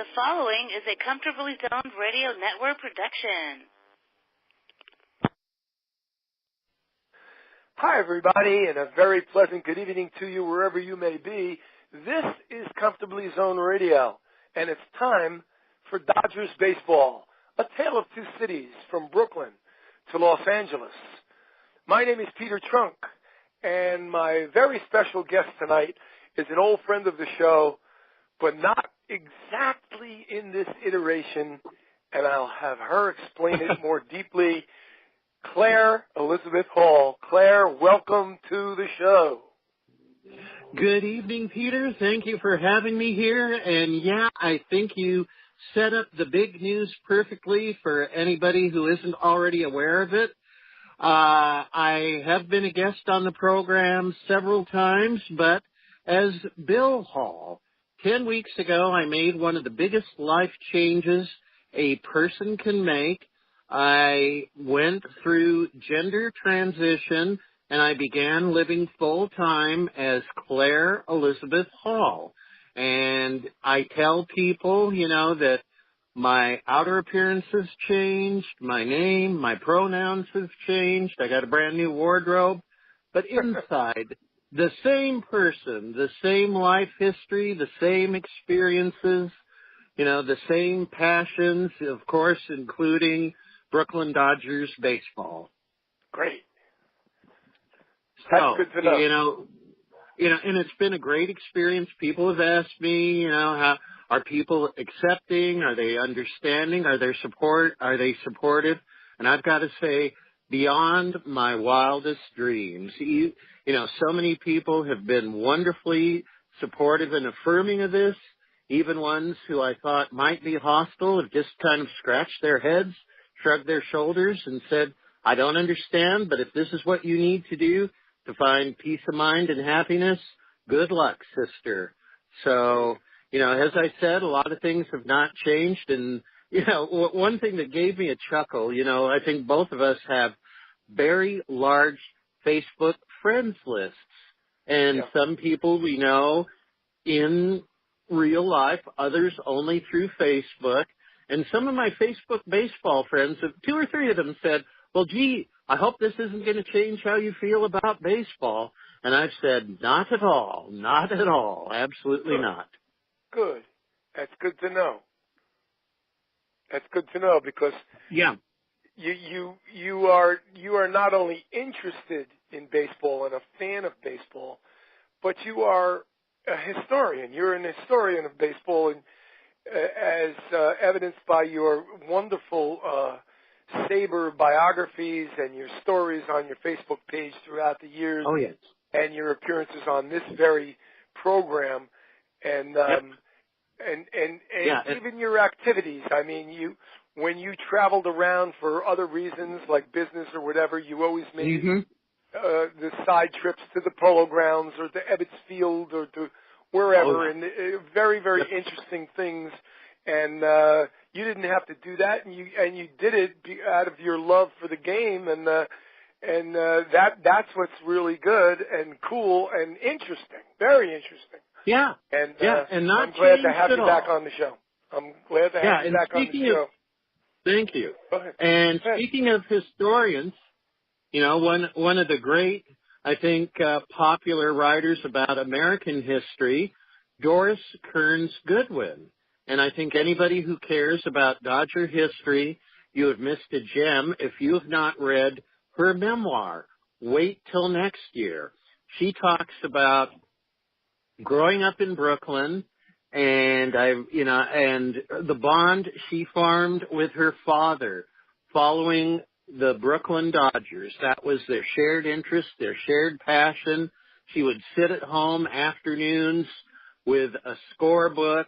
The following is a Comfortably Zoned Radio Network production. Hi, everybody, and a very pleasant good evening to you wherever you may be. This is Comfortably Zoned Radio, and it's time for Dodgers baseball, a tale of two cities from Brooklyn to Los Angeles. My name is Peter Trunk, and my very special guest tonight is an old friend of the show, but not exactly in this iteration, and I'll have her explain it more deeply. Claire Elizabeth Hall. Claire, welcome to the show. Good evening, Peter. Thank you for having me here. And yeah, I think you set up the big news perfectly for anybody who isn't already aware of it. I have been a guest on the program several times, but as Bill Hall, 10 weeks ago, I made one of the biggest life changes a person can make. I went through gender transition, and I began living full-time as Claire Elizabeth Hall. And I tell people, that my outer appearance has changed, my name, my pronouns have changed, I got a brand new wardrobe, but inside, the same person, the same life history, the same experiences, the same passions, of course, including Brooklyn Dodgers baseball. Great. That's good to know. And it's been a great experience. People have asked me, how are people accepting? Are they understanding? Are they supportive? And I've got to say, beyond my wildest dreams. So many people have been wonderfully supportive and affirming of this. Even ones who I thought might be hostile have just kind of scratched their heads, shrugged their shoulders, and said, I don't understand, but if this is what you need to do to find peace of mind and happiness, good luck, sister. So, as I said, a lot of things have not changed. And, one thing that gave me a chuckle, I think both of us have very large Facebook friends lists. And some people we know in real life, others only through Facebook. And some of my Facebook baseball friends, 2 or 3 of them said, well, gee, I hope this isn't going to change how you feel about baseball. And I've said, not at all, absolutely not. Good. That's good to know. That's good to know because you are not only interested in baseball and a fan of baseball, but you are a historian. You're an historian of baseball, and as evidenced by your wonderful Sabre biographies and your stories on your Facebook page throughout the years. Oh, yes. And your appearances on this very program, and even your activities. I mean, when you traveled around for other reasons like business or whatever, you always made the side trips to the Polo Grounds or to Ebbets Field or to wherever, and very, very interesting things. And you didn't have to do that, and you did it out of your love for the game, and that's what's really good and cool and interesting, very interesting. Yeah. And not I'm glad to have you all. back on the show. I'm glad to have you back on the show. Thank you. Go ahead. And speaking of historians, one of the great, I think, popular writers about American history, Doris Kearns Goodwin. And I think anybody who cares about Dodger history, you have missed a gem if you have not read her memoir, Wait Till Next Year. She talks about growing up in Brooklyn and and the bond she formed with her father following the Brooklyn Dodgers. That was their shared interest, their shared passion. She would sit at home afternoons with a scorebook,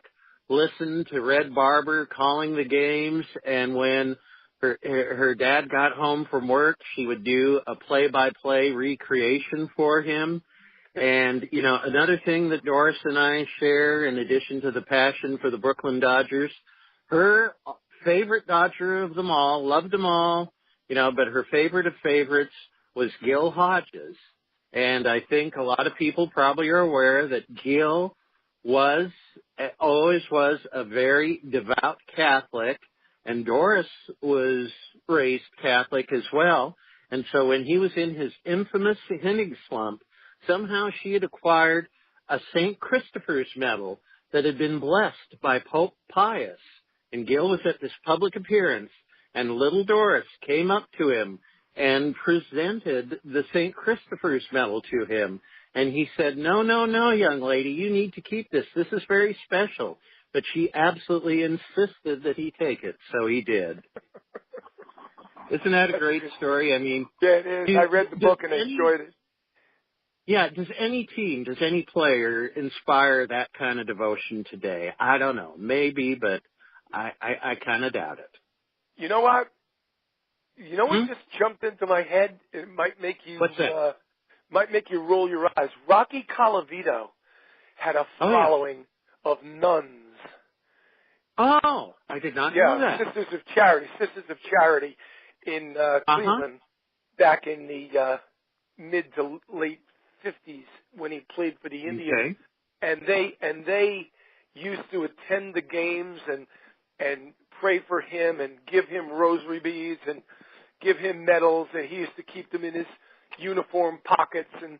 listen to Red Barber calling the games, and when her dad got home from work, she would do a play-by-play recreation for him. And, another thing that Doris and I share, in addition to the passion for the Brooklyn Dodgers, her favorite Dodger of them all, loved them all, but her favorite of favorites was Gil Hodges. And I think a lot of people probably are aware that Gil was always was a very devout Catholic, and Doris was raised Catholic as well. And so when he was in his infamous hinting slump, somehow she had acquired a St. Christopher's medal that had been blessed by Pope Pius. And Gil was at this public appearance, and little Doris came up to him and presented the St. Christopher's medal to him. And he said, no, young lady, you need to keep this. This is very special. But she absolutely insisted that he take it, so he did. Isn't that a great story? I mean, yeah, it is. I read the book and enjoyed it. Yeah, does any team, does any player inspire that kind of devotion today? I don't know. Maybe, but I kind of doubt it. You know what? You know what just jumped into my head? It might make you What's that? Might make you roll your eyes. Rocky Colavito had a following of nuns. Oh, I did not know that. Sisters of Charity in Cleveland back in the mid to late 50s when he played for the Indians. Okay. And they used to attend the games and pray for him and give him rosary beads and give him medals, and he used to keep them in his uniform pockets and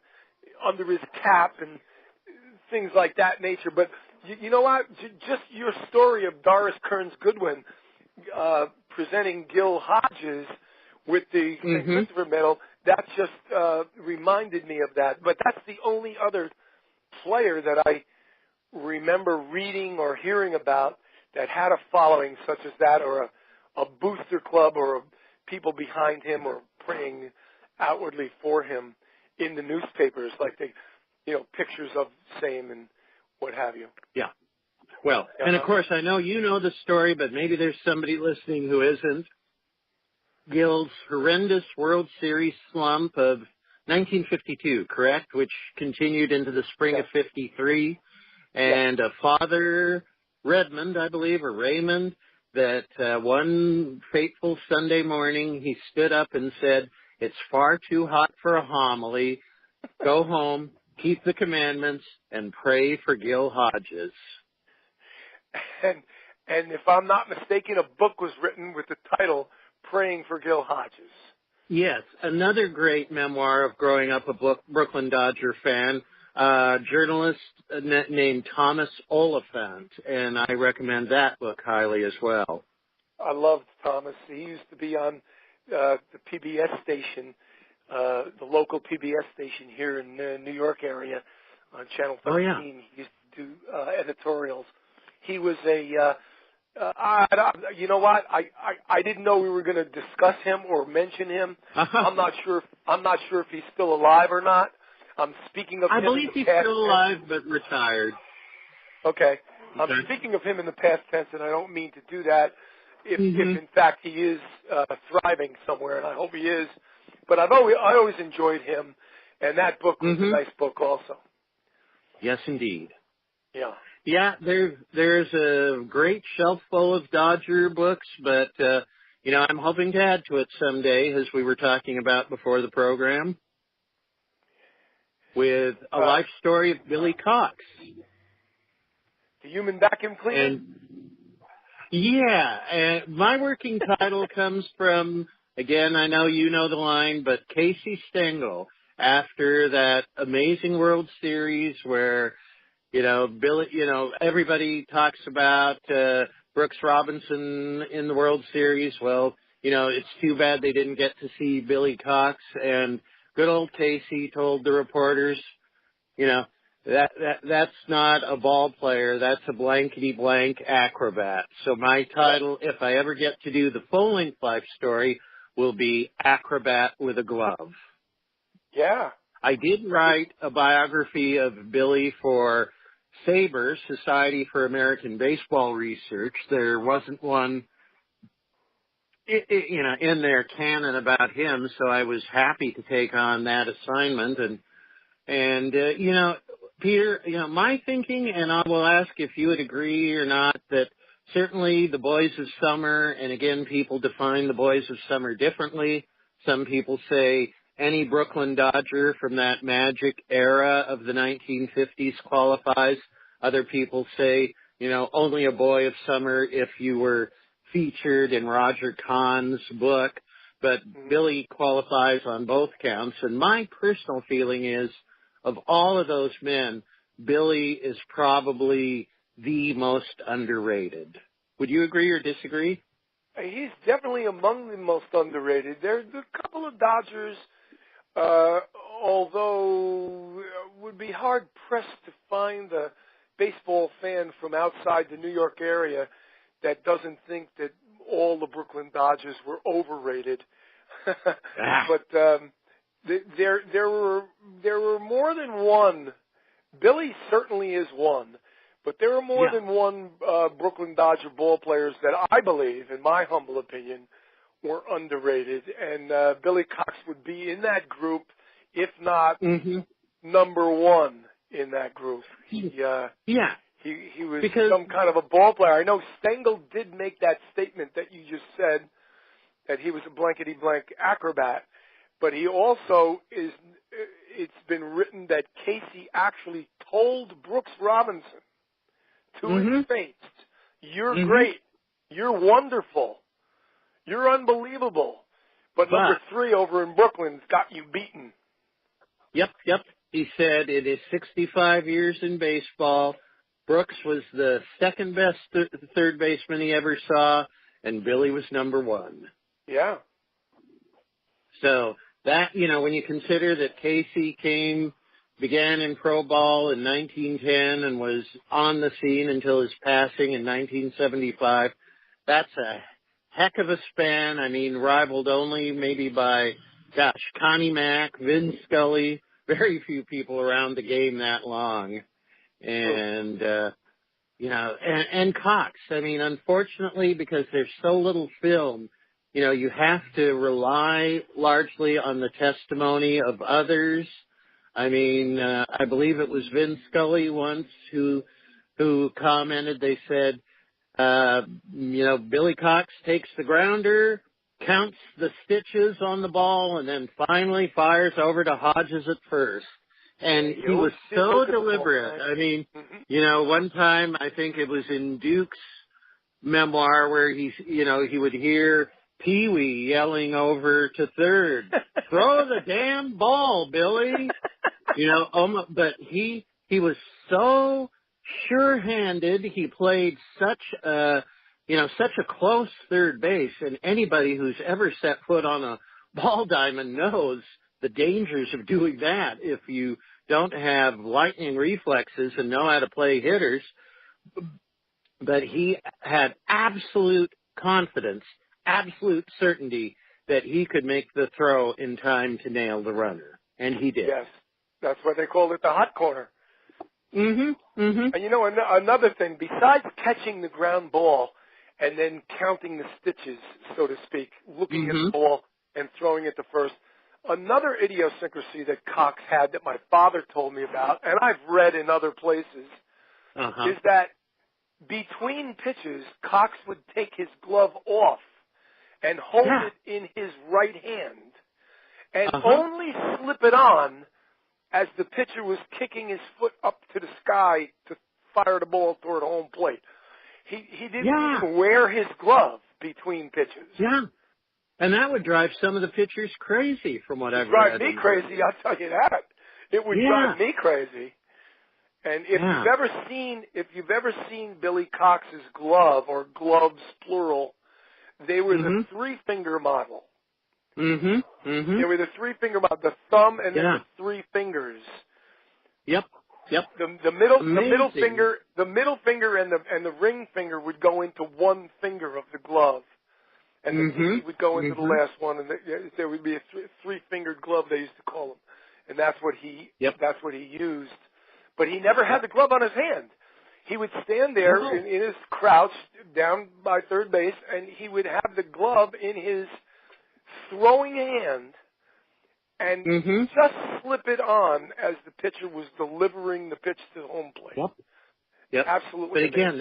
under his cap and things like that nature. But you know what? Just your story of Doris Kearns Goodwin presenting Gil Hodges with the St. Christopher medal, that just reminded me of that. But that's the only other player that I remember reading or hearing about that had a following such as that, or a booster club, or people behind him, or praying outwardly for him in the newspapers, like they, pictures of same and what have you. Yeah. Well, and of course, I know you know the story, but maybe there's somebody listening who isn't. Gil's horrendous World Series slump of 1952, correct? Which continued into the spring of 53. And Father Redmond, I believe, or Raymond, that one fateful Sunday morning he stood up and said, "It's far too hot for a homily. Go home, keep the commandments, and pray for Gil Hodges." And if I'm not mistaken, a book was written with the title "Praying for Gil Hodges." Yes, another great memoir of growing up a Brooklyn Dodger fan, journalist named Thomas Oliphant, and I recommend that book highly as well. I loved Thomas. He used to be on the PBS station, the local PBS station here in the New York area on Channel 13. Oh, yeah. He used to do editorials. He was you know what? I didn't know we were going to discuss him or mention him. I'm not sure if he's still alive or not. I'm speaking of him. I believe he's still alive, but retired. Okay. I'm speaking of him in the past tense, and I don't mean to do that if in fact he is thriving somewhere, and I hope he is. But I always enjoyed him, and that book was a nice book also. Yes, indeed. Yeah. Yeah, there's a great shelf full of Dodger books, but, I'm hoping to add to it someday, as we were talking about before the program, with a life story of Billy Cox. The Human Vacuum Cleaner? And my working title comes from, again, I know you know the line, but Casey Stengel, after that amazing World Series where Billy, everybody talks about Brooks Robinson in the World Series. Well, it's too bad they didn't get to see Billy Cox. And good old Casey told the reporters, that's not a ball player. That's a blankety-blank acrobat. So my title, if I ever get to do the full-length life story, will be Acrobat with a Glove. Yeah. I did write a biography of Billy for SABR, Society for American Baseball Research. There wasn't one, in their canon about him, so I was happy to take on that assignment. And Peter, my thinking, and I will ask if you would agree or not, that certainly the Boys of Summer, and again, people define the Boys of Summer differently. Some people say any Brooklyn Dodger from that magic era of the 1950s qualifies. Other people say Only a Boy of Summer if you were featured in Roger Kahn's book, but Billy qualifies on both counts. And my personal feeling is, of all of those men, Billy is probably the most underrated. Would you agree or disagree? He's definitely among the most underrated. There's a couple of Dodgers, although would be hard-pressed to find a baseball fan from outside the New York area that doesn't think that all the Brooklyn Dodgers were overrated. But there were more than one. Billy certainly is one, but there are more than one Brooklyn Dodger ball players that I believe, in my humble opinion, were underrated, and Billy Cox would be in that group, if not number one in that group. He was some kind of a ball player. I know Stengel did make that statement that you just said, that he was a blankety-blank acrobat, but he also is, it's been written that Casey actually told Brooks Robinson to his face, "You're great, you're wonderful, you're unbelievable, but number 3 over in Brooklyn's got you beaten." Yep. He said it is 65 years in baseball. Brooks was the second best third baseman he ever saw, and Billy was number 1. Yeah. So that, when you consider that Casey began in pro ball in 1910 and was on the scene until his passing in 1975, that's a heck of a span. I mean, rivaled only maybe by, Connie Mack, Vin Scully, very few people around the game that long. And, and Cox. I mean, unfortunately, because there's so little film, you have to rely largely on the testimony of others. I mean, I believe it was Vin Scully once who commented, they said, Billy Cox takes the grounder, counts the stitches on the ball, and then finally fires over to Hodges at first. And he was so deliberate. I mean, one time I think it was in Duke's memoir where he would hear Pee Wee yelling over to third, "Throw the damn ball, Billy!" But he was so sure-handed. He played such a close third base, and anybody who's ever set foot on a ball diamond knows the dangers of doing that if you don't have lightning reflexes and know how to play hitters. But he had absolute confidence, absolute certainty that he could make the throw in time to nail the runner. And he did. Yes. That's why they called it the hot corner. And another thing, besides catching the ground ball and then counting the stitches, so to speak, looking at the ball and throwing it to first, another idiosyncrasy that Cox had that my father told me about, and I've read in other places, is that between pitches, Cox would take his glove off and hold it in his right hand and only slip it on as the pitcher was kicking his foot up to the sky to fire the ball toward home plate. He didn't even wear his glove between pitches. Yeah. And that would drive some of the pitchers crazy, from what I've read. It would drive me crazy, I'll tell you that. It would drive me crazy. And if you've ever seen Billy Cox's glove, or gloves plural, they were the 3-finger model. They were the 3-finger model, the thumb and then the 3 fingers. Yep. The middle finger and the ring finger would go into one finger of the glove, and the pinky would go into the last one, and there would be a 3-fingered glove, they used to call them, and that's what he used. But he never had the glove on his hand. He would stand there in his crouch down by third base, and he would have the glove in his throwing hand and just slip it on as the pitcher was delivering the pitch to the home plate. Yep. Absolutely. But again,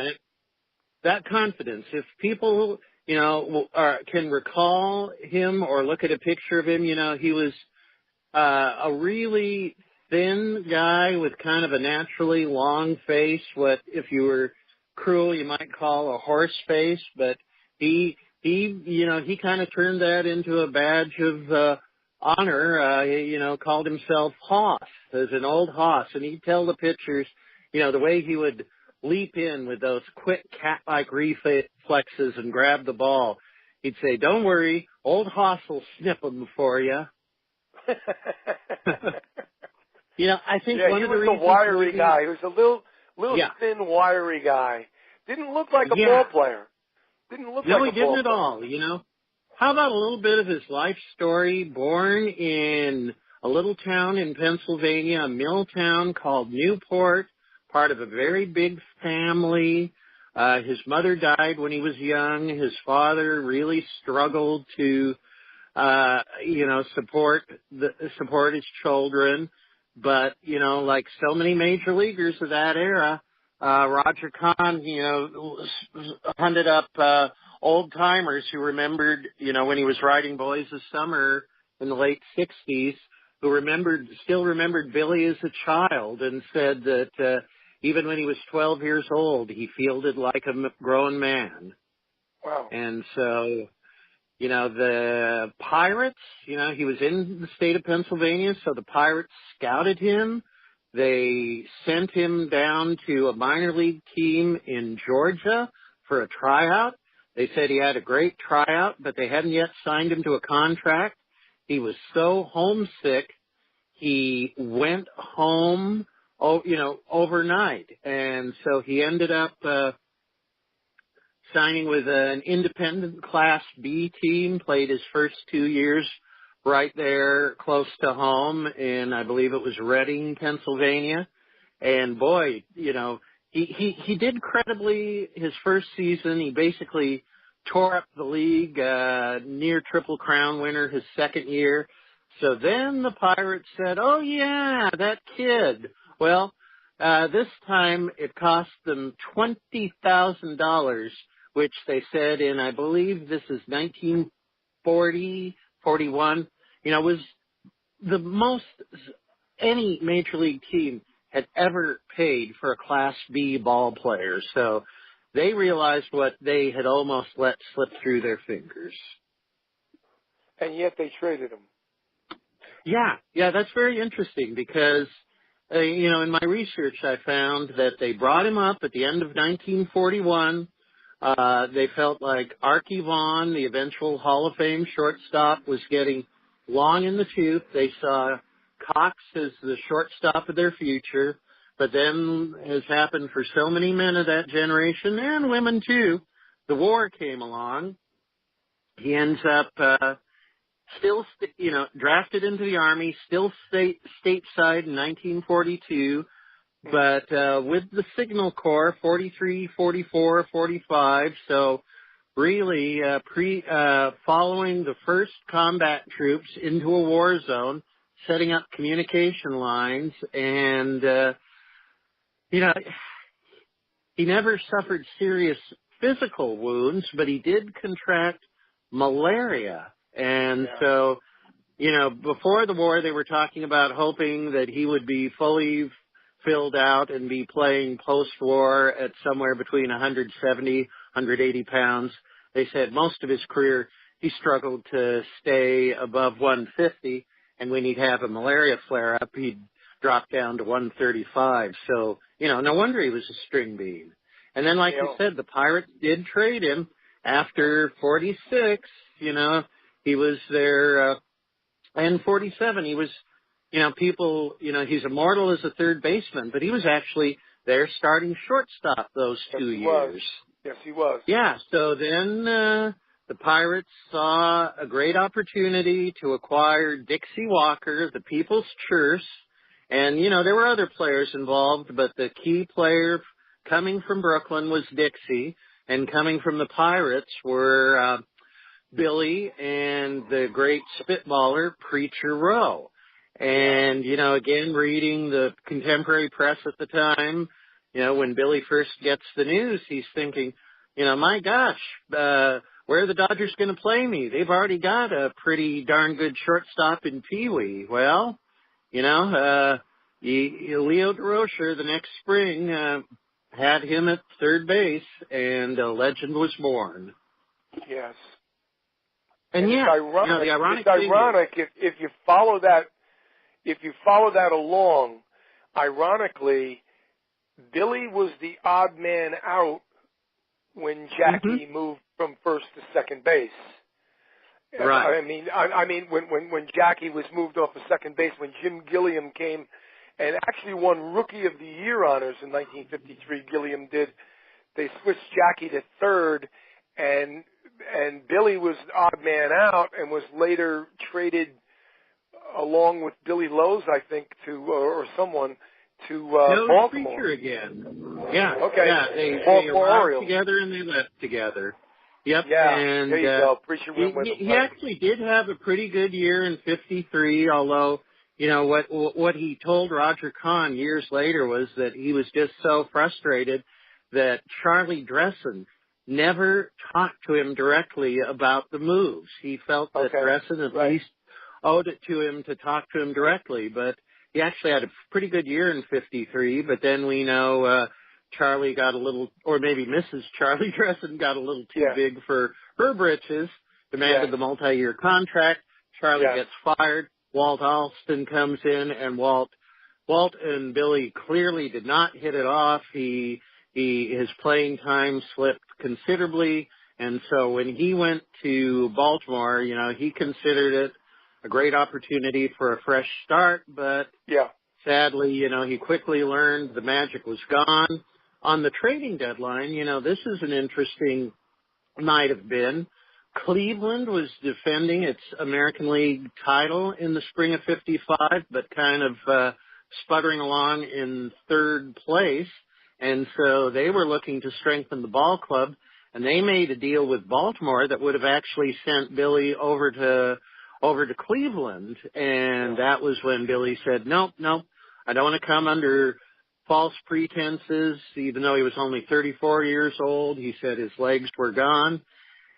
that confidence, if people, can recall him or look at a picture of him, he was a really thin guy with kind of a naturally long face. What if you were cruel, you might call a horse face, but he kind of turned that into a badge of honor. Called himself Hoss, as an old Hoss, and he'd tell the pitchers, the way he would leap in with those quick cat-like reflexes and grab the ball. He'd say, "Don't worry, old Hoss will snip them for you." I think one of the reasons he was a wiry guy. He was a little thin, wiry guy. Didn't look like a ball player. No, he didn't at all, How about a little bit of his life story? Born in a little town in Pennsylvania, a mill town called Newport, part of a very big family. His mother died when he was young. His father really struggled to, support his children. But, like so many major leaguers of that era, Roger Kahn, hunted up old timers who remembered, when he was writing Boys of Summer in the late 60s, who still remembered Billy as a child, and said that even when he was 12 years old, he fielded like a grown man. Wow. And so, the Pirates, he was in the state of Pennsylvania, so the Pirates scouted him. They sent him down to a minor league team in Georgia for a tryout. They said he had a great tryout, but they hadn't yet signed him to a contract. He was so homesick, he went home, overnight. And so he ended up signing with an independent Class B team, played his first 2 years right there close to home in, I believe it was Reading, Pennsylvania. And boy, he did credibly his first season. He basically tore up the league, near Triple Crown winner his second year. So then the Pirates said, "Oh yeah, that kid." Well, this time it cost them $20,000, which they said in, I believe this is 1940, 41, was the most any major league team had ever paid for a Class B ball player. So they realized what they had almost let slip through their fingers. And yet they traded him. Yeah, that's very interesting because, in my research I found that they brought him up at the end of 1941. They felt like Archie Vaughan, the eventual Hall of Fame shortstop, was getting long in the tooth. They saw Cox as the shortstop of their future. But then, as happened for so many men of that generation, and women too, the war came along. He ends up still, drafted into the Army, still stateside in 1942. But with the Signal Corps, 43, 44, 45, so really following the first combat troops into a war zone, setting up communication lines, and, he never suffered serious physical wounds, but he did contract malaria. And so, before the war, they were talking about hoping that he would be fully filled out and be playing post-war at somewhere between 170, 180 pounds. They said most of his career he struggled to stay above 150, and when he'd have a malaria flare-up, he'd drop down to 135. So, no wonder he was a string bean. And then, like you said, the Pirates did trade him after 46. He was there, and 47, he was, he's immortal as a third baseman, but he was actually their starting shortstop those 2 years. Yes, he was. Yeah, so then the Pirates saw a great opportunity to acquire Dixie Walker, the People's Church, and, there were other players involved, but the key player coming from Brooklyn was Dixie, and coming from the Pirates were Billy and the great spitballer Preacher Rowe. And, again, reading the contemporary press at the time, when Billy first gets the news, he's thinking, my gosh, where are the Dodgers going to play me? They've already got a pretty darn good shortstop in Pee Wee. Well, Leo DeRocher the next spring had him at third base, and a legend was born. Yes. And it's ironic, the ironic it's ironic if you follow that along. Ironically, Billy was the odd man out when Jackie moved from first to second base. Right. I mean, when Jackie was moved off of second base, when Jim Gilliam came and actually won Rookie of the Year honors in 1953, Gilliam did. They switched Jackie to third, and Billy was odd man out and was later traded along with Billy Lowe's, I think, or someone to Baltimore. Preacher again. Yeah. Okay. Yeah, they arrived together and they left together. Yep. Yeah. And there you go. Preacher went with he actually did have a pretty good year in '53, although what he told Roger Kahn years later was that he was just so frustrated that Charlie Dressen never talked to him directly about the moves. He felt that Dressen at least owed it to him to talk to him directly, but he actually had a pretty good year in '53, but then we know Charlie got a little, or maybe Mrs. Charlie Dressen got a little too big for her britches, demanded the multi-year contract. Charlie gets fired. Walt Alston comes in, and Walt and Billy clearly did not hit it off. His playing time slipped considerably, and so when he went to Baltimore, he considered it a great opportunity for a fresh start, but sadly, he quickly learned the magic was gone. On the trading deadline, this is an interesting, might have been. Cleveland was defending its American League title in the spring of '55, but kind of sputtering along in third place. And so they were looking to strengthen the ball club, and they made a deal with Baltimore that would have actually sent Billy over to Cleveland. And that was when Billy said, nope, I don't want to come under false pretenses. Even though he was only 34 years old, he said his legs were gone.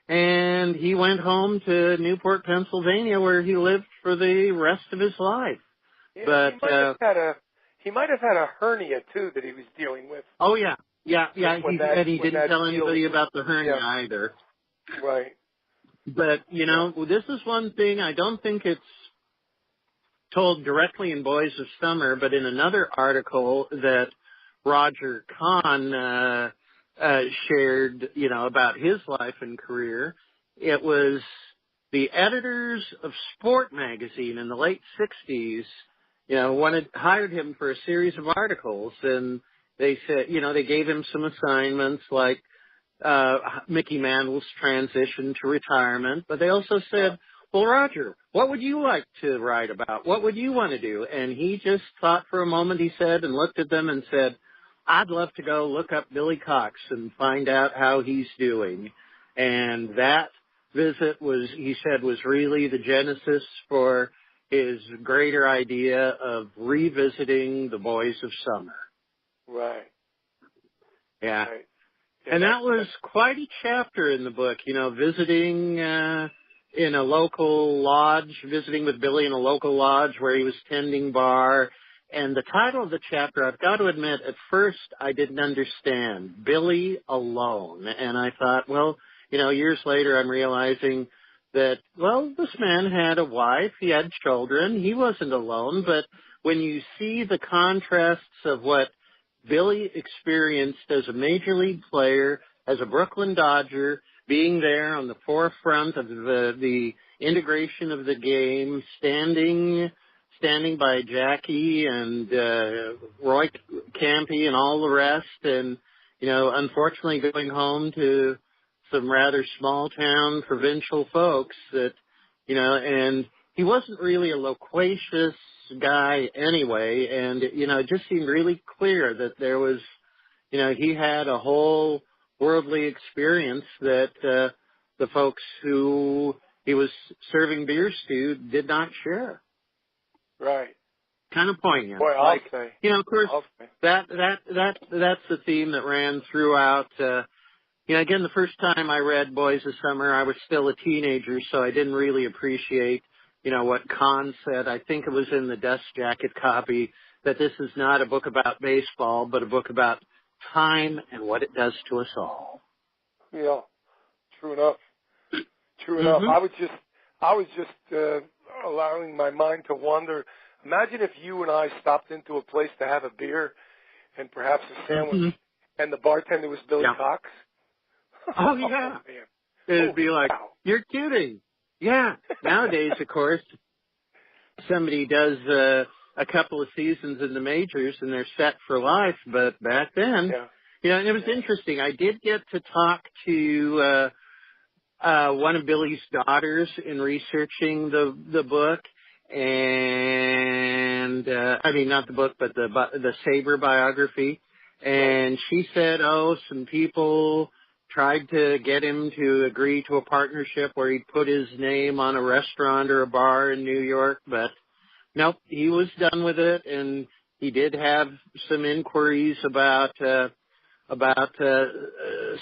And he went home to Newport, Pennsylvania, where he lived for the rest of his life. Yeah, but he might have had a hernia too that he was dealing with. Oh yeah. And he didn't tell anybody about the hernia either. Right. But this is one thing I don't think it's told directly in Boys of Summer, but in another article that Roger Kahn shared, about his life and career, it was the editors of Sport magazine in the late '60s, hired him for a series of articles, and they said, they gave him some assignments like Mickey Mantle's transition to retirement, but they also said, well, Roger, what would you like to write about? What would you want to do? And he just thought for a moment, he said, and looked at them and said, I'd love to go look up Billy Cox and find out how he's doing. And that visit was really the genesis for his greater idea of revisiting the Boys of Summer. Right. Yeah. Right. And that was quite a chapter in the book, visiting in a local lodge, visiting with Billy in a local lodge where he was tending bar. And the title of the chapter, I've got to admit, at first I didn't understand, Billy Alone. And I thought, well, years later I'm realizing that, well, this man had a wife, he had children, he wasn't alone. But when you see the contrasts of what Billy experienced as a major league player, as a Brooklyn Dodger, being there on the forefront of the integration of the game, standing by Jackie and Roy Campy and all the rest, and unfortunately going home to some rather small town provincial folks that and he wasn't really a loquacious guy anyway, and it just seemed really clear that there was he had a whole worldly experience that the folks who he was serving beers to did not share. Right. Kind of poignant. Boy, I'll say. Of course, that's the theme that ran throughout. Again, the first time I read Boys of Summer, I was still a teenager, so I didn't really appreciate, what Kahn said. I think it was in the Dust Jacket copy that this is not a book about baseball, but a book about time and what it does to us all. Yeah, true enough. True enough. I was just allowing my mind to wander. Imagine if you and I stopped into a place to have a beer and perhaps a sandwich, and the bartender was Billy Cox. Oh, yeah. Man. It'd be like, wow. You're kidding. Yeah. Nowadays, of course, somebody does a couple of seasons in the majors and they're set for life. But back then, and it was interesting. I did get to talk to one of Billy's daughters in researching the book, and I mean not the book, but the Sabre biography. And she said, some people tried to get him to agree to a partnership where he'd put his name on a restaurant or a bar in New York, but nope, he was done with it, and he did have some inquiries about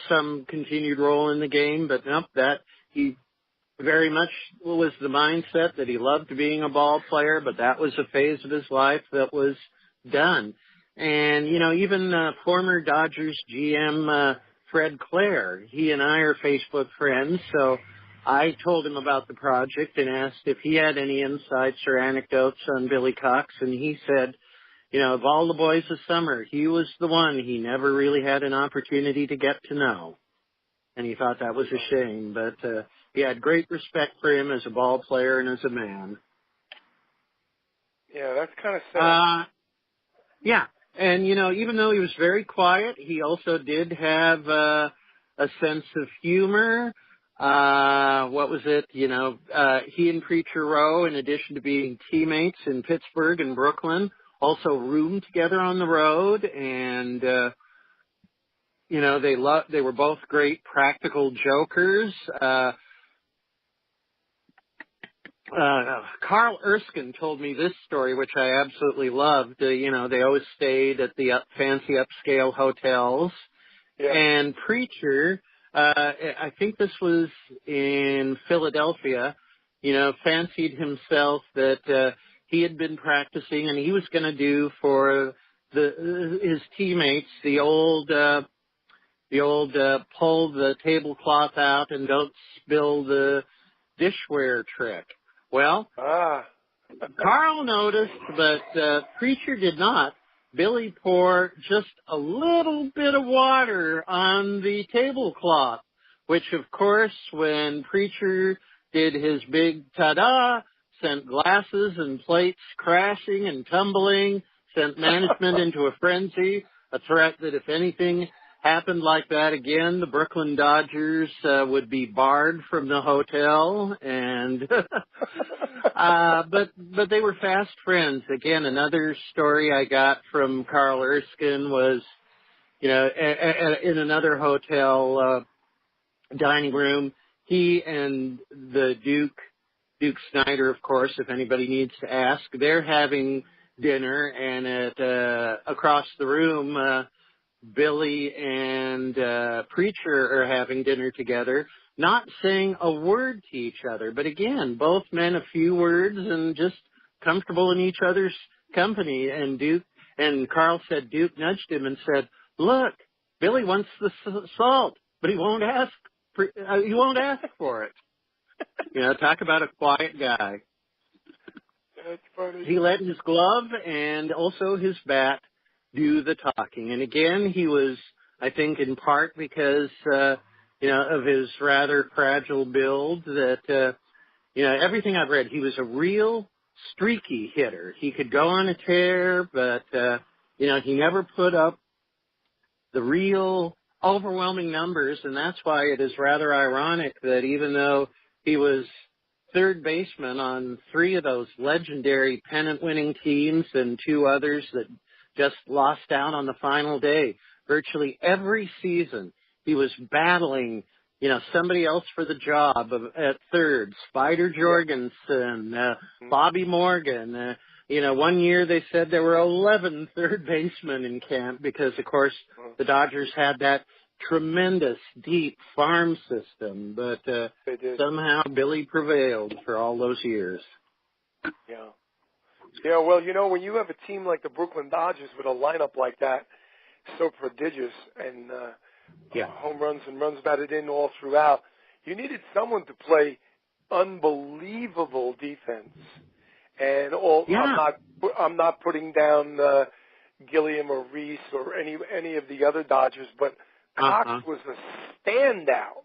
some continued role in the game, but nope, that he very much was the mindset that he loved being a ball player, but that was a phase of his life that was done. And, even former Dodgers GM Fred Clare, he and I are Facebook friends, so I told him about the project and asked if he had any insights or anecdotes on Billy Cox, and he said, of all the boys of summer, he was the one he never really had an opportunity to get to know. And he thought that was a shame, but he had great respect for him as a ball player and as a man. Yeah, that's kind of sad. Yeah, and, even though he was very quiet, he also did have a sense of humor. What was it? He and Preacher Rowe, in addition to being teammates in Pittsburgh and Brooklyn, also roomed together on the road, and they were both great practical jokers. Carl Erskine told me this story, which I absolutely loved. They always stayed at the fancy upscale hotels, and Preacher, I think this was in Philadelphia, fancied himself that he had been practicing, and he was going to do for his teammates the old pull the tablecloth out and don't spill the dishware trick. Well, Carl noticed, but Preacher did not. Billy poured just a little bit of water on the tablecloth, which, of course, when Preacher did his big ta-da, sent glasses and plates crashing and tumbling, sent management into a frenzy, a threat that if anything happened like that again, the Brooklyn Dodgers would be barred from the hotel, and but they were fast friends. Again, another story I got from Carl Erskine was, in another hotel dining room, he and the Duke Snyder, of course, if anybody needs to ask, they're having dinner, and at across the room, Billy and Preacher are having dinner together, not saying a word to each other. But again, both men a few words and just comfortable in each other's company. And Carl said Duke nudged him and said, "Look, Billy wants the salt, but he won't ask for it." Talk about a quiet guy. That's funny. He let his glove and also his bat do the talking. And again, he was, I think, in part because, of his rather fragile build that, everything I've read, he was a real streaky hitter. He could go on a tear, but, he never put up the real overwhelming numbers. And that's why it is rather ironic that even though he was third baseman on 3 of those legendary pennant-winning teams and 2 others that just lost out on the final day. Virtually every season, he was battling, somebody else for the job at third. Spider Jorgensen, Bobby Morgan. One year they said there were 11 third basemen in camp because, of course, the Dodgers had that tremendous, deep farm system. But somehow Billy prevailed for all those years. Yeah, well, when you have a team like the Brooklyn Dodgers with a lineup like that, so prodigious and Yeah. home runs and runs batted in all throughout. You needed someone to play unbelievable defense. And I'm not putting down Gilliam or Reese or any of the other Dodgers, but Cox was a standout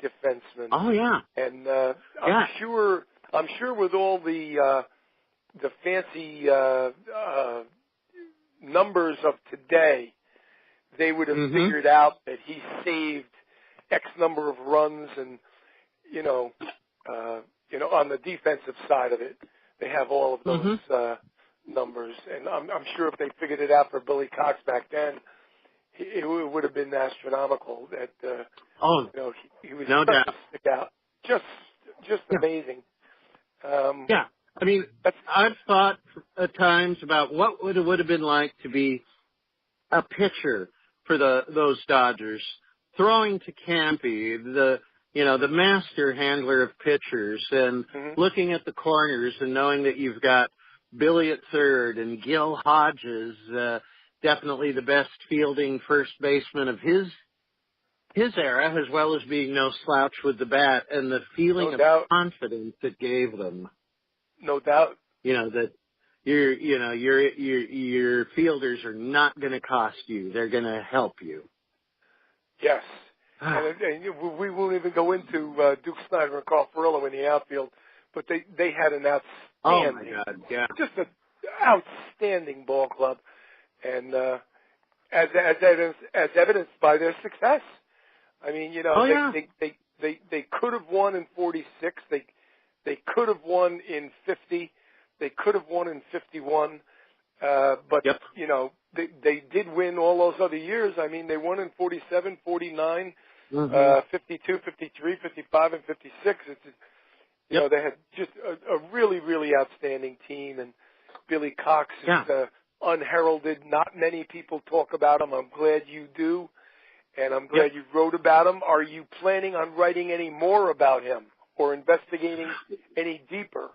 defenseman. Oh yeah. And I'm sure with all the fancy numbers of today, they would have figured out that he saved X number of runs, and on the defensive side of it, they have all of those numbers. And I'm sure if they figured it out for Billy Cox back then, it would have been astronomical. That he was no doubt stick out, just amazing. I mean, I've thought at times about what it would have been like to be a pitcher for those Dodgers, throwing to Campy, the master handler of pitchers, and looking at the corners and knowing that you've got Billy at third and Gil Hodges, definitely the best fielding first baseman of his era, as well as being no slouch with the bat, and the feeling of confidence it gave them. No doubt. That your fielders are not going to cost you; they're going to help you. Yes, and we won't even go into Duke Snider and Carl Furillo in the outfield, but they had an outstanding, just an outstanding ball club, and as evidenced by their success. I mean, they could have won in '46. They could have won in 50. They could have won in 51. But, they did win all those other years. I mean, they won in 47, 49, 52, 53, 55, and 56. They had just a really, really outstanding team. And Billy Cox is unheralded. Not many people talk about him. I'm glad you do. And I'm glad you wrote about him. Are you planning on writing any more about him or investigating any deeper?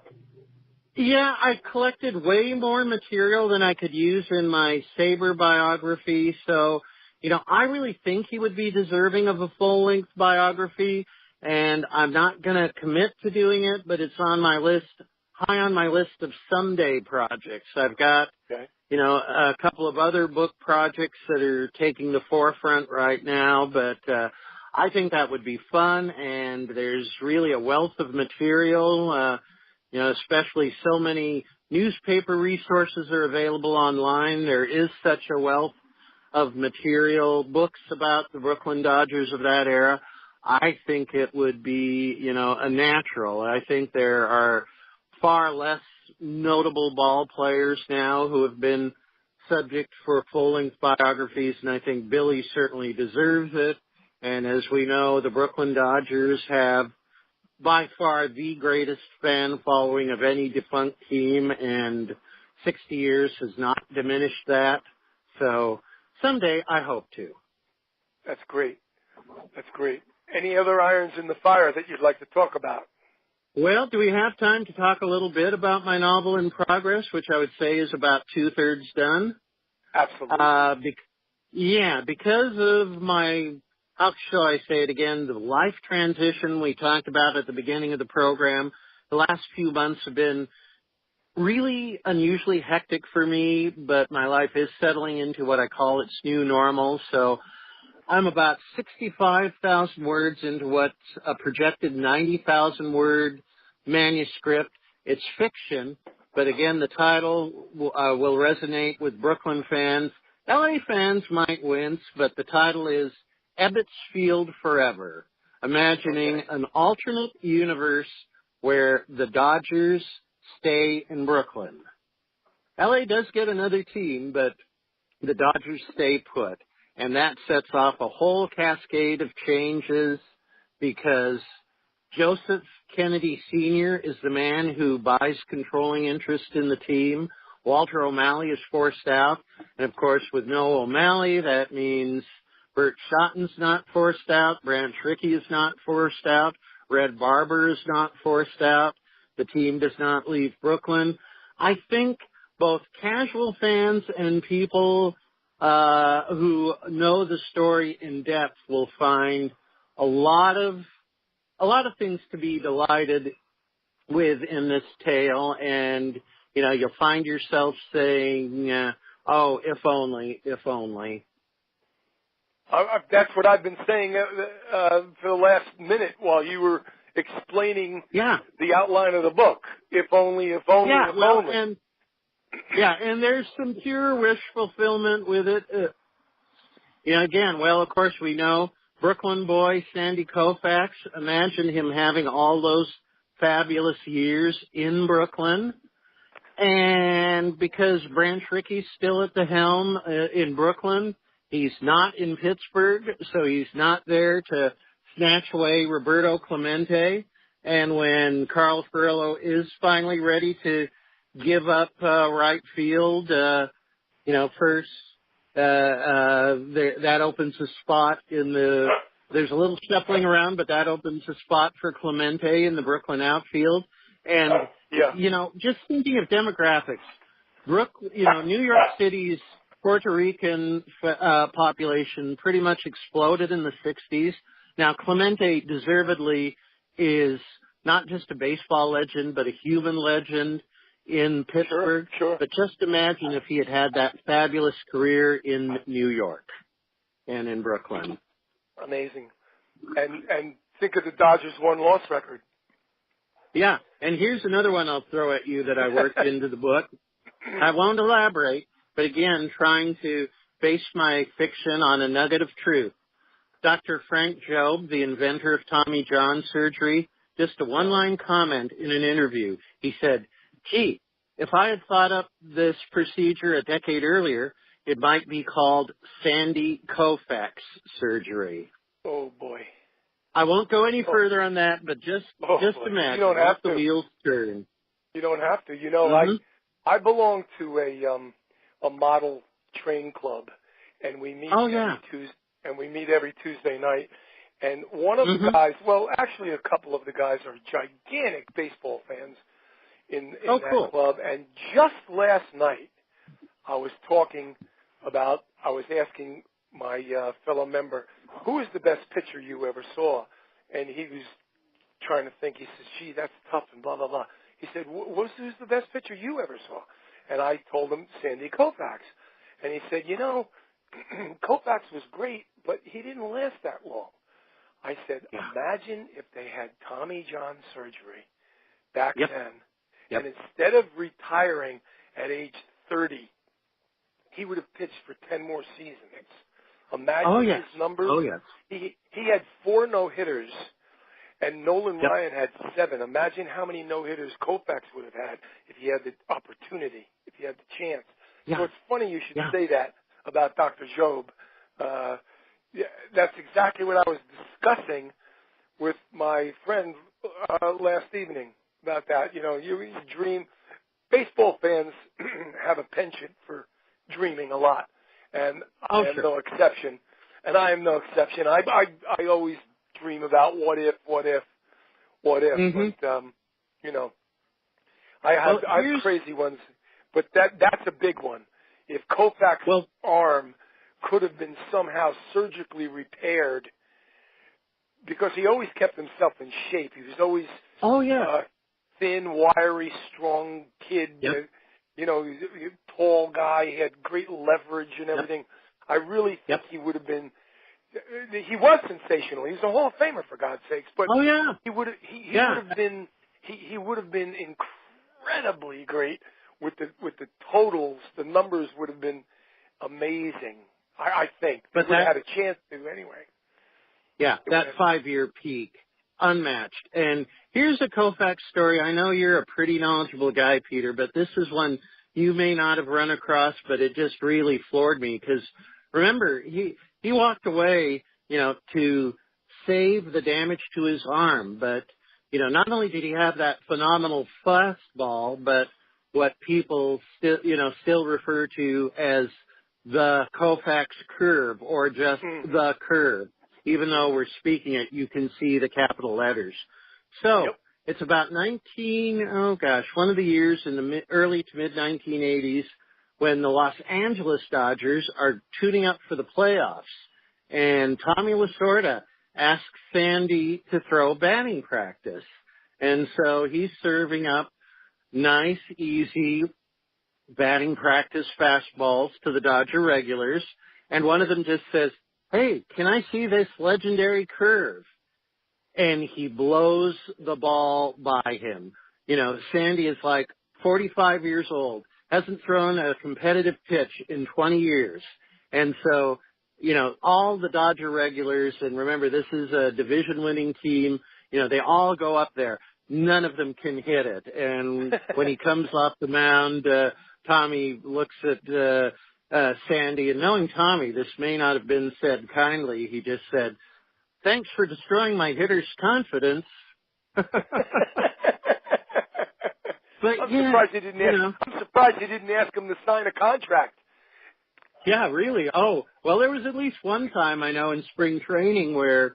Yeah, I collected way more material than I could use in my Sabre biography. So, I really think he would be deserving of a full-length biography, and I'm not going to commit to doing it, but it's on my list, high on my list of someday projects. I've got, a couple of other book projects that are taking the forefront right now, but I think that would be fun, and there's really a wealth of material, especially so many newspaper resources are available online. There is such a wealth of material, books about the Brooklyn Dodgers of that era. I think it would be, a natural. I think there are far less notable ball players now who have been subject for full-length biographies, and I think Billy certainly deserves it. And as we know, the Brooklyn Dodgers have by far the greatest fan following of any defunct team, and 60 years has not diminished that. So someday I hope to. That's great. That's great. Any other irons in the fire that you'd like to talk about? Well, do we have time to talk a little bit about my novel in progress, which I would say is about 2/3 done? Absolutely. Because of my, how shall I say it again, the life transition we talked about at the beginning of the program. The last few months have been really unusually hectic for me, but my life is settling into what I call its new normal. So I'm about 65,000 words into what's a projected 90,000 word manuscript. It's fiction, but again, the title will resonate with Brooklyn fans. LA fans might wince, but the title is Ebbets Field Forever, imagining an alternate universe where the Dodgers stay in Brooklyn. LA does get another team, but the Dodgers stay put. And that sets off a whole cascade of changes because Joseph Kennedy Sr. is the man who buys controlling interest in the team. Walter O'Malley is forced out. And, of course, with no O'Malley, that means Bert Schotten's not forced out. Branch Rickey is not forced out. Red Barber is not forced out. The team does not leave Brooklyn. I think both casual fans and people who know the story in depth will find a lot of things to be delighted with in this tale, and you'll find yourself saying, "Oh, if only, if only." That's what I've been saying for the last minute while you were explaining the outline of the book. If only, if only, if only. And there's some pure wish fulfillment with it. Again, of course we know Brooklyn boy Sandy Koufax. Imagine him having all those fabulous years in Brooklyn. And because Branch Rickey's still at the helm in Brooklyn, he's not in Pittsburgh, so he's not there to snatch away Roberto Clemente. And when Carl Furillo is finally ready to give up right field, first that opens a spot there's a little shuffling around, but that opens a spot for Clemente in the Brooklyn outfield. And, just thinking of demographics, New York City's Puerto Rican population pretty much exploded in the 60s. Now, Clemente deservedly is not just a baseball legend, but a human legend in Pittsburgh. Sure. But just imagine if he had had that fabulous career in New York and in Brooklyn. Amazing. And think of the Dodgers' one-loss record. Yeah, and here's another one I'll throw at you that I worked into the book. I won't elaborate, but again, trying to base my fiction on a nugget of truth. Dr. Frank Jobe, the inventor of Tommy John surgery, just a one-line comment in an interview. He said, "Gee, if I had thought up this procedure a decade earlier, it might be called Sandy Koufax surgery." Oh, boy. I won't go any further on that, but just imagine. You don't have the wheels turn. You don't have to. I belong to a model train club, and we meet every Tuesday night. And one of the guys, actually a couple of the guys are gigantic baseball fans in that club. And just last night, I was asking my fellow member, who is the best pitcher you ever saw? And he was trying to think. He says, "Gee, that's tough," and blah, blah, blah. He said, "Who's the best pitcher you ever saw?" And I told him Sandy Koufax. And he said, Koufax was great, but he didn't last that long. I said, imagine if they had Tommy John surgery back then. And instead of retiring at age 30, he would have pitched for 10 more seasons. Imagine his numbers. Oh, yes. He had 4 no-hitters, and Nolan Ryan had 7. Imagine how many no-hitters Koufax would have had if he had the opportunity, if he had the chance. Yeah. So it's funny you should say that about Dr. Jobe. That's exactly what I was discussing with my friend last evening about that. You dream. Baseball fans have a penchant for dreaming a lot. And I am no exception. And I am no exception. I always dream about what if. Mm-hmm. But, I have crazy ones. But that's a big one. If Koufax's arm could have been somehow surgically repaired, because he always kept himself in shape. He was always thin, wiry, strong kid. Yep. Tall guy. He had great leverage and everything. I really think he would have been. He was sensational. He was a Hall of Famer, for God's sakes. But he would have been. He would have been incredibly great with the totals. The numbers would have been amazing. I think. But would have had a chance to anyway. Yeah, that 5-year peak, unmatched. And here's a Koufax story. I know you're a pretty knowledgeable guy, Peter, but this is one you may not have run across, but it just really floored me because, remember, he walked away, to save the damage to his arm. But, not only did he have that phenomenal fastball, but what people still refer to as the Koufax curve or just the curve. Even though we're speaking it, you can see the capital letters. So it's about one of the years in the early to mid 1980s when the Los Angeles Dodgers are tuning up for the playoffs. And Tommy Lasorda asks Sandy to throw batting practice. And so he's serving up nice, easy batting practice fastballs to the Dodger regulars. And one of them just says, "Hey, can I see this legendary curve?" And he blows the ball by him. You know, Sandy is like 45 years old, hasn't thrown a competitive pitch in 20 years. And so, you know, all the Dodger regulars, and remember, this is a division-winning team, you know, they all go up there. None of them can hit it. And when he comes off the mound, Tommy looks at Sandy, and knowing Tommy, this may not have been said kindly. He just said, "Thanks for destroying my hitter's confidence." But I'm surprised he didn't ask him to sign a contract. Yeah, really. Oh, well, there was at least one time I know in spring training where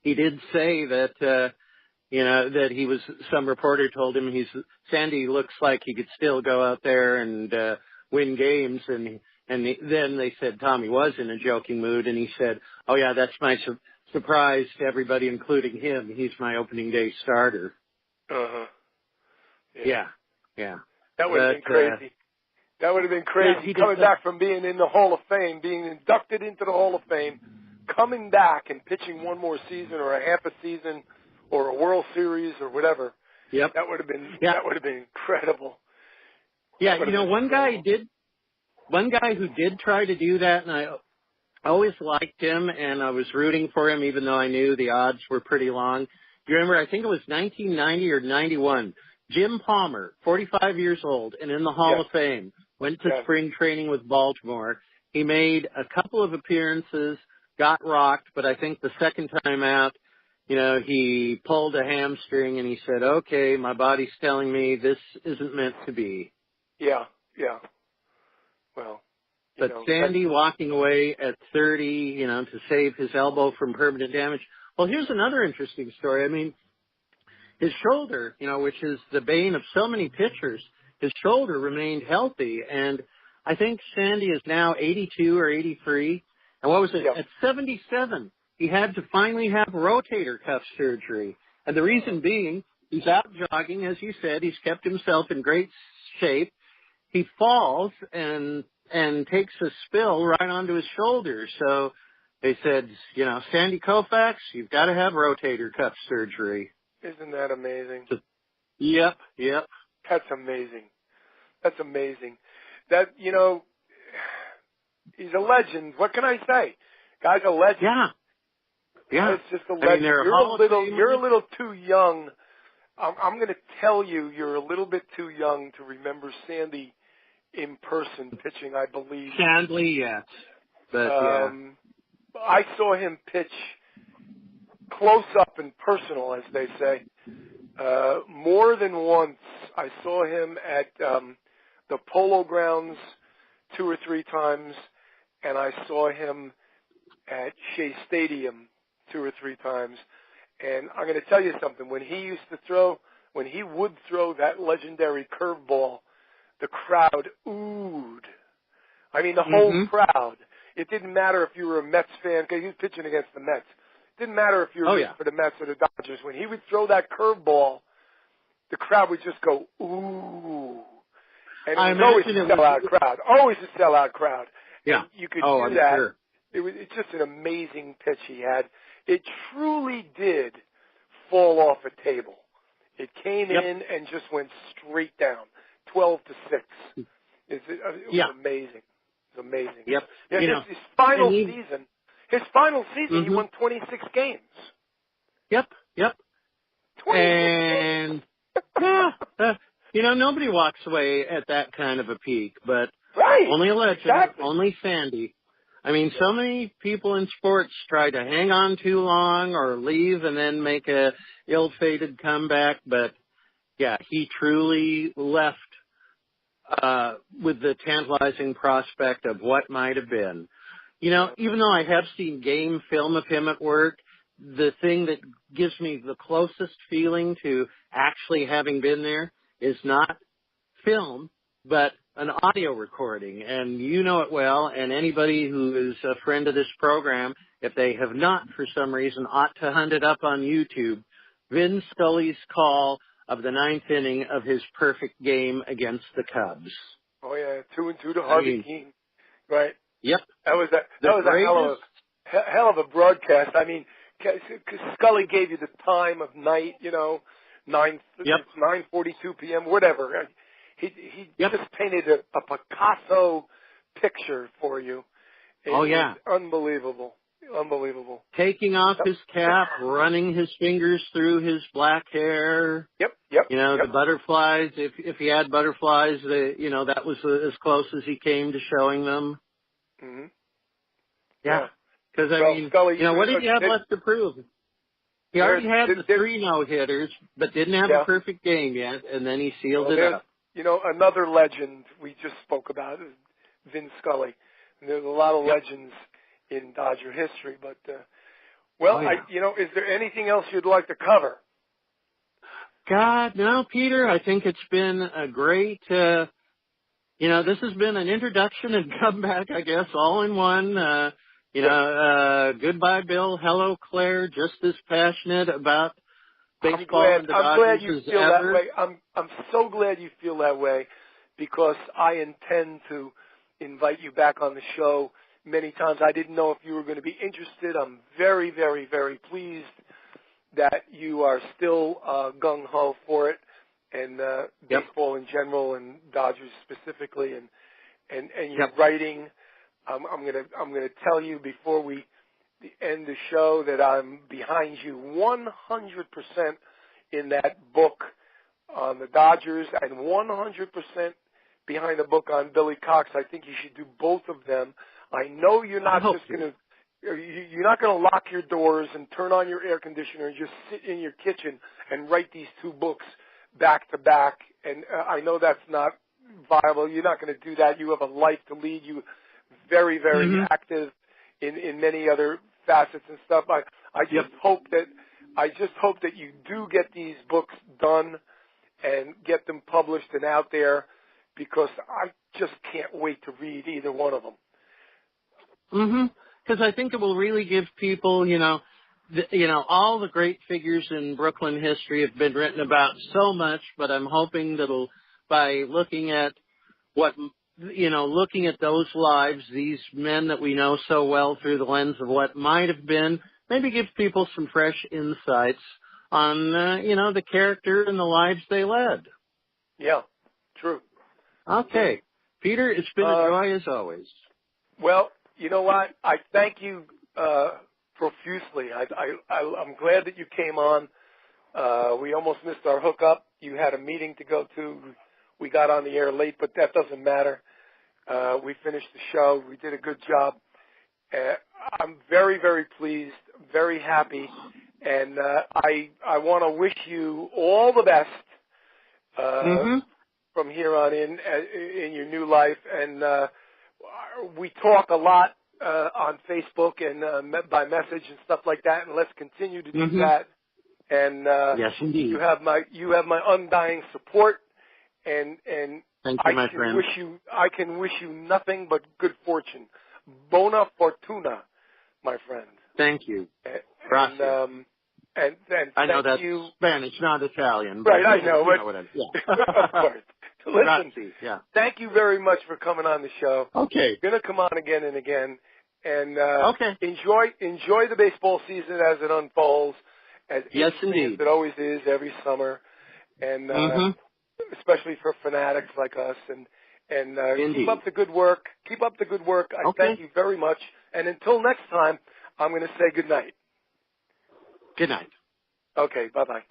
he did say that, that he was, some reporter told him Sandy looks like he could still go out there and win games. And then they said Tommy was in a joking mood, and he said, "Oh yeah, that's my surprise to everybody, including him. He's my opening day starter." Uh-huh. Yeah. That would have been crazy. That would have been crazy, coming back from being in the Hall of Fame, being inducted into the Hall of Fame, coming back and pitching one more season or a half a season or a World Series or whatever. Yep. That would have been incredible. Yeah, one guy who did try to do that, and I always liked him, and I was rooting for him even though I knew the odds were pretty long. Do you remember, I think it was 1990 or 91, Jim Palmer, 45 years old and in the Hall of Fame, went to spring training with Baltimore. He made a couple of appearances, got rocked, but I think the second time out, he pulled a hamstring and he said, "Okay, my body's telling me this isn't meant to be." Yeah. Well, but Sandy walking away at 30, to save his elbow from permanent damage. Well, here's another interesting story. I mean, his shoulder, which is the bane of so many pitchers, his shoulder remained healthy. And I think Sandy is now 82 or 83. And what was it? At 77, he had to finally have rotator cuff surgery. And the reason being, he's out jogging, as you said. He's kept himself in great shape. He falls and takes a spill right onto his shoulder. So they said, Sandy Koufax, you've got to have rotator cuff surgery. Isn't that amazing? Yep. That's amazing. That, he's a legend. What can I say? Guy's a legend. Yeah. It's just a legend. I mean, you're a little too young. I'm going to tell you, you're a little bit too young to remember Sandy in person pitching, I believe. Sadly, yes. But, I saw him pitch close up and personal, as they say. More than once, I saw him at the Polo Grounds 2 or 3 times, and I saw him at Shea Stadium 2 or 3 times. And I'm going to tell you something. When he would throw that legendary curveball, the crowd oohed. I mean, the whole crowd. It didn't matter if you were a Mets fan, because he was pitching against the Mets. It didn't matter if you were for the Mets or the Dodgers. When he would throw that curveball, the crowd would just go, ooh. And it was always a sellout crowd. Always a sellout crowd. Yeah. And you could do that. Sure. It's just an amazing pitch he had. It truly did fall off a table. It came in and just went straight down, 12-6. It was amazing. It was amazing. Yep. Yeah, his final season, he won 26 games. Yep. 26 And nobody walks away at that kind of a peak, but only a legend, only Sandy. I mean, so many people in sports try to hang on too long or leave and then make a ill-fated comeback, but he truly left with the tantalizing prospect of what might have been. Even though I have seen game film of him at work, the thing that gives me the closest feeling to actually having been there is not film, but an audio recording, and you know it well, and anybody who is a friend of this program, if they have not for some reason, ought to hunt it up on YouTube. Vin Scully's call of the ninth inning of his perfect game against the Cubs. Oh yeah, 2-2 to Harvey Keene. Right. Yep. That was a hell of a broadcast. I mean, 'cause Scully gave you the time of night, 9:42 p.m., whatever. He just painted a Picasso picture for you. It was unbelievable. Unbelievable. Taking off his cap, running his fingers through his black hair. Yep. The butterflies, if he had butterflies, that was as close as he came to showing them. Mm-hmm. Yeah. Because, Scully, what did he have left to prove? He already had the 3 no-hitters, but didn't have a perfect game yet, and then he sealed it up. Another legend we just spoke about is Vin Scully. And there's a lot of legends in Dodger history, but, is there anything else you'd like to cover? God, no, Peter, I think it's been a great, this has been an introduction and comeback, I guess, all in one. Goodbye, Bill. Hello, Claire. Just as passionate about baseball and the Dodgers I'm glad you feel ever. that way. I'm so glad you feel that way, because I intend to invite you back on the show many times. I didn't know if you were going to be interested. I'm very, very, very pleased that you are still gung-ho for it, and baseball in general and Dodgers specifically, and you're writing. I'm gonna tell you before we end the show that I'm behind you 100% in that book on the Dodgers, and 100% behind the book on Billy Cox. I think you should do both of them. I know you're not you're not going to lock your doors and turn on your air conditioner and just sit in your kitchen and write these 2 books back to back. And I know that's not viable. You're not going to do that. You have a life to lead. You very, very active in many other facets and stuff. I just hope that you do get these books done and get them published and out there, because I just can't wait to read either one of them. Because I think it will really give people, all the great figures in Brooklyn history have been written about so much, but I'm hoping that'll, by looking at looking at those lives, these men that we know so well through the lens of what might have been, maybe give people some fresh insights on, the character and the lives they led. Yeah, true. Okay. Peter, it's been a joy as always. Well, you know what? I thank you profusely. I'm glad that you came on. We almost missed our hookup. You had a meeting to go to. We got on the air late, but that doesn't matter. We finished the show. We did a good job. I'm very, very pleased, very happy, and I want to wish you all the best from here on in your new life. And we talk a lot on Facebook and by message and stuff like that, and let's continue to do that. And yes, indeed. You have my undying support, and thank you, my friend. I can wish you nothing but good fortune. Bona fortuna, my friend. Thank you. And I know thank that's you. Spanish, not Italian. Right, I know. Of course. Listen, yeah. Thank you very much for coming on the show. Okay. You're going to come on again and again. And enjoy the baseball season as it unfolds. As indeed. It always is every summer. And especially for fanatics like us. And keep up the good work. Keep up the good work. I thank you very much. And until next time, I'm going to say good night. Good night. Okay, bye-bye.